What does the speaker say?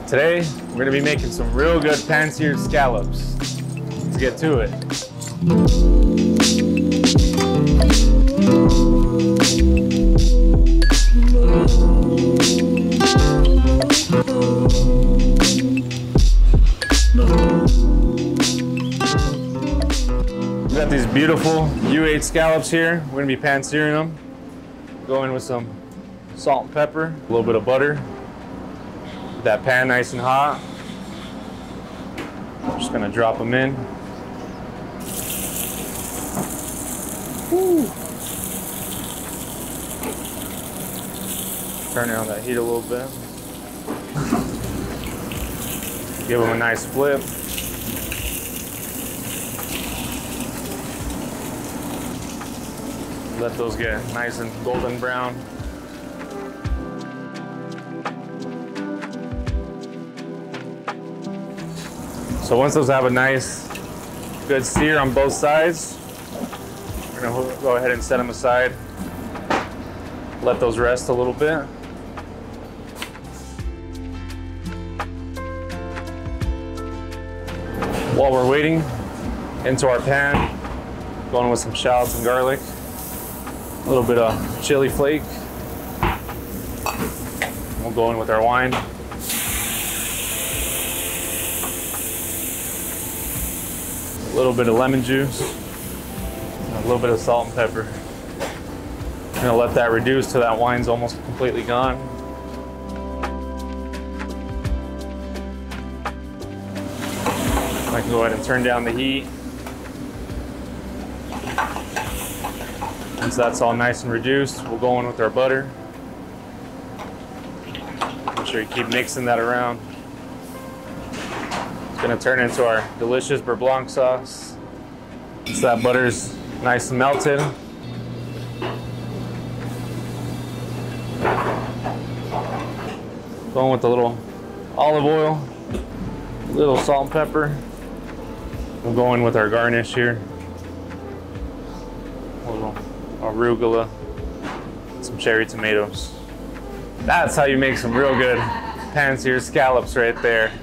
Today, we're gonna be making some real good pan-seared scallops. Let's get to it. We got these beautiful U8 scallops here. We're gonna be pan-searing them. Go in with some salt and pepper, a little bit of butter. Get that pan nice and hot. Just gonna drop them in. Woo. Turn down that heat a little bit. Give them a nice flip. Let those get nice and golden brown. So once those have a nice, good sear on both sides, we're gonna go ahead and set them aside. Let those rest a little bit. While we're waiting, into our pan, going with some shallots and garlic, a little bit of chili flake. We'll go in with our wine. A little bit of lemon juice, and a little bit of salt and pepper. I'm gonna let that reduce till that wine's almost completely gone. I can go ahead and turn down the heat. Once that's all nice and reduced, we'll go in with our butter. Make sure you keep mixing that around. It's gonna turn into our delicious beurre blanc sauce. Once that butter's nice and melted, going with a little olive oil, a little salt and pepper. We'll go in with our garnish here. A little arugula, some cherry tomatoes. That's how you make some real good pan-seared scallops right there.